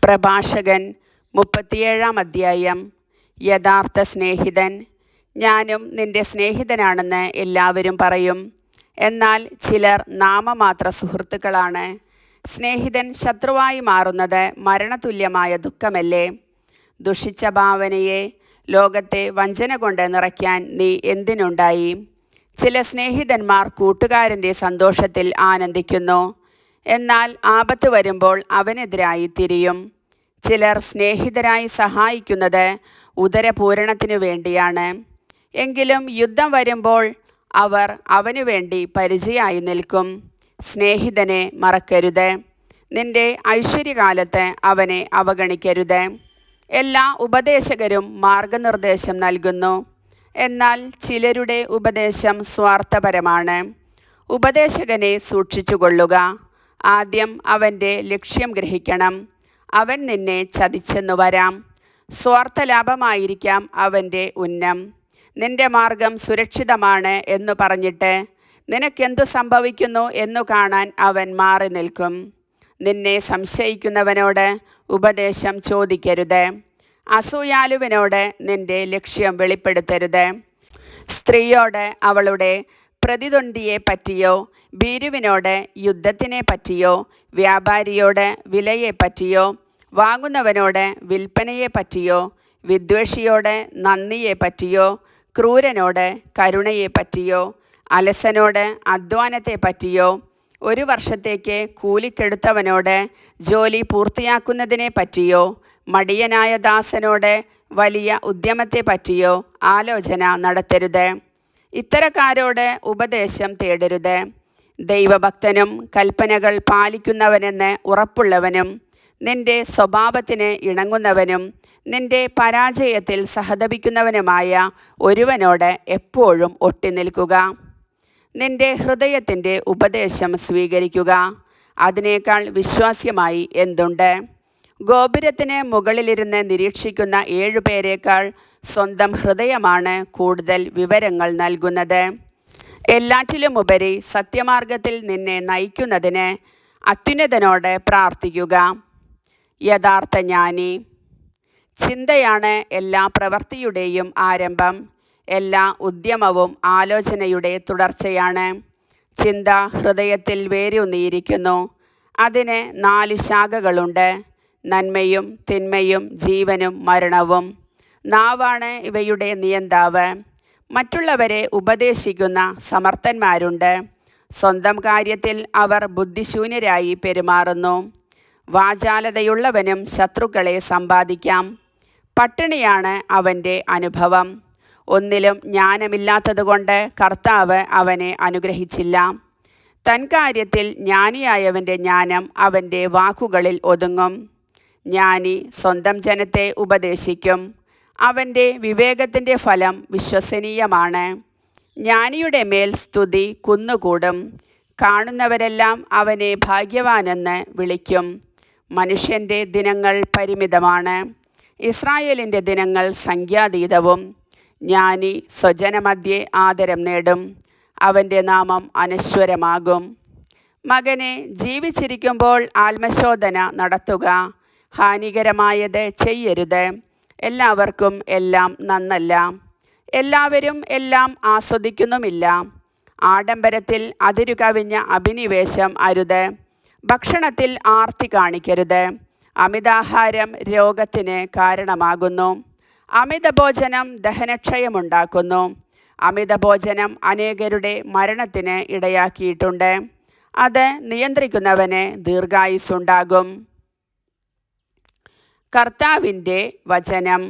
പ്രഭാഷകൻ 37-ാം അധ്യായം. യഥാർത്ഥ സ്നേഹിതൻ. ഞാനും നിന്റെ സ്നേഹിതനാണെന്ന് എല്ലാവരും പറയും, എന്നാൽ ചിലർ നാമമാത്ര സുഹൃത്തുക്കളാണ്. സ്നേഹിതൻ ശത്രുവായി മാറുന്നത് മരണതുല്യമായ ദുഃഖമല്ലേ? ദുഷിച്ച ഭാവനയെ ലോകത്തെ വഞ്ചന കൊണ്ട് നിറയ്ക്കാൻ നീ എന്തിനുണ്ടായി? ചില സ്നേഹിതന്മാർ കൂട്ടുകാരൻ്റെ സന്തോഷത്തിൽ ആനന്ദിക്കുന്നു, എന്നാൽ ആപത്ത് വരുമ്പോൾ അവനെതിരായി തിരിയും. ചിലർ സ്നേഹിതരായി സഹായിക്കുന്നത് ഉദരപൂരണത്തിനു വേണ്ടിയാണ്, എങ്കിലും യുദ്ധം വരുമ്പോൾ അവർ അവനു വേണ്ടി പരിചയമായി നിൽക്കും. സ്നേഹിതനെ മറക്കരുത്, നിന്റെ ഐശ്വര്യകാലത്ത് അവനെ അവഗണിക്കരുത്. എല്ലാ ഉപദേശകരും മാർഗനിർദ്ദേശം നൽകുന്നു, എന്നാൽ ചിലരുടെ ഉപദേശം സ്വാർത്ഥപരമാണ്. ഉപദേശകനെ സൂക്ഷിച്ചുകൊള്ളുക, ആദ്യം അവൻ്റെ ലക്ഷ്യം ഗ്രഹിക്കണം. അവൻ നിന്നെ ചതിച്ചെന്നു വരാം, സ്വാർത്ഥലാഭമായിരിക്കാം അവൻ്റെ ഉന്നം. നിന്റെ മാർഗം സുരക്ഷിതമാണ് എന്നു പറഞ്ഞിട്ട് നിനക്കെന്തു സംഭവിക്കുന്നു എന്നു കാണാൻ അവൻ മാറി നിൽക്കും. നിന്നെ സംശയിക്കുന്നവനോട് ഉപദേശം ചോദിക്കരുത്, അസൂയാലുവിനോട് നിന്റെ ലക്ഷ്യം വെളിപ്പെടുത്തരുത്. സ്ത്രീയോട് അവളുടെ പ്രതിദ്വന്ദിയെ പറ്റിയോ, ഭീരുവിനോട് യുദ്ധത്തിനെ പറ്റിയോ, വ്യാപാരിയോട് വിലയെ പറ്റിയോ, വാങ്ങുന്നവനോട് വിൽപ്പനയെ പറ്റിയോ, വിദ്വേഷിയോട് നന്ദിയെ പറ്റിയോ, ക്രൂരനോട് കരുണയെ പറ്റിയോ, അലസനോട് അധ്വാനത്തെ പറ്റിയോ, ഒരു വർഷത്തേക്ക് കൂലിക്കെടുത്തവനോട് ജോലി പൂർത്തിയാക്കുന്നതിനെ പറ്റിയോ, മടിയനായ ദാസനോട് വലിയ ഉദ്യമത്തെ പറ്റിയോ ആലോചന നടത്തരുത്. ഇത്തരക്കാരോട് ഉപദേശം തേടരുത്. ദൈവഭക്തനും കൽപ്പനകൾ പാലിക്കുന്നവനെന്ന് ഉറപ്പുള്ളവനും നിന്റെ സ്വഭാവത്തിന് ഇണങ്ങുന്നവനും നിന്റെ പരാജയത്തിൽ സഹതപിക്കുന്നവനുമായ ഒരുവനോട് എപ്പോഴും ഒട്ടിനിൽക്കുക. നിന്റെ ഹൃദയത്തിൻ്റെ ഉപദേശം സ്വീകരിക്കുക, അതിനേക്കാൾ വിശ്വാസ്യമായി എന്തുണ്ട്? ഗോപുരത്തിന് മുകളിലിരുന്ന് നിരീക്ഷിക്കുന്ന 7 പേരേക്കാൾ സ്വന്തം ഹൃദയമാണ് കൂടുതൽ വിവരങ്ങൾ നൽകുന്നത്. എല്ലാറ്റിലുമുപരി സത്യമാർഗത്തിൽ നിന്നെ നയിക്കുന്നതിന് അത്യുന്നതനോട് പ്രാർത്ഥിക്കുക. യഥാർത്ഥ ജ്ഞാനി. ചിന്തയാണ് എല്ലാ പ്രവൃത്തിയുടെയും ആരംഭം, എല്ലാ ഉദ്യമവും ആലോചനയുടെ തുടർച്ചയാണ്. ചിന്ത ഹൃദയത്തിൽ വേരൂന്നിയിരിക്കുന്നു, അതിന് 4 ശാഖകളുണ്ട്: നന്മയും തിന്മയും ജീവനും മരണവും. നാവാണ് ഇവയുടെ നിയന്താവ്. മറ്റുള്ളവരെ ഉപദേശിക്കുന്ന സമർത്ഥന്മാരുണ്ട്, സ്വന്തം കാര്യത്തിൽ അവർ ബുദ്ധിശൂന്യരായി പെരുമാറുന്നു. വാചാലതയുള്ളവനും ശത്രുക്കളെ സമ്പാദിക്കാം, പട്ടിണിയാണ് അവൻ്റെ അനുഭവം. ഒന്നിലും ജ്ഞാനമില്ലാത്തതുകൊണ്ട് കർത്താവ് അവനെ അനുഗ്രഹിച്ചില്ല. തൻ കാര്യത്തിൽ ജ്ഞാനിയായവൻ്റെ ജ്ഞാനം അവൻ്റെ വാക്കുകളിൽ ഒതുങ്ങും. ജ്ഞാനി സ്വന്തം ജനത്തെ ഉപദേശിക്കും, അവൻ്റെ വിവേകത്തിൻ്റെ ഫലം വിശ്വസനീയമാണ്. ജ്ഞാനിയുടെ മേൽ സ്തുതി കുന്നുകൂടും, കാണുന്നവരെല്ലാം അവനെ ഭാഗ്യവാനെന്ന് വിളിക്കും. മനുഷ്യൻ്റെ ദിനങ്ങൾ പരിമിതമാണ്, ഇസ്രായേലിൻ്റെ ദിനങ്ങൾ സംഖ്യാതീതവും. ജ്ഞാനി സ്വജനമധ്യേ ആദരം നേടും, അവൻ്റെ നാമം അനശ്വരമാകും. മകനെ, ജീവിച്ചിരിക്കുമ്പോൾ ആത്മശോധന നടത്തുക, ഹാനികരമായത് ചെയ്യരുത്. എല്ലാവർക്കും എല്ലാം നന്നല്ല, എല്ലാവരും എല്ലാം ആസ്വദിക്കുന്നുമില്ല. ആഡംബരത്തിൽ അതിരുകവിഞ്ഞ അഭിനിവേശം അരുത്, ഭക്ഷണത്തിൽ ആർത്തി കാണിക്കരുത്. അമിതാഹാരം രോഗത്തിന് കാരണമാകുന്നു, അമിതഭോജനം ദഹനക്ഷയമുണ്ടാക്കുന്നു. അമിതഭോജനം അനേകരുടെ മരണത്തിന് ഇടയാക്കിയിട്ടുണ്ട്, അത് നിയന്ത്രിക്കുന്നവന് ദീർഘായുസ്സുണ്ടാകും. കർത്താവിൻ്റെ വചനം.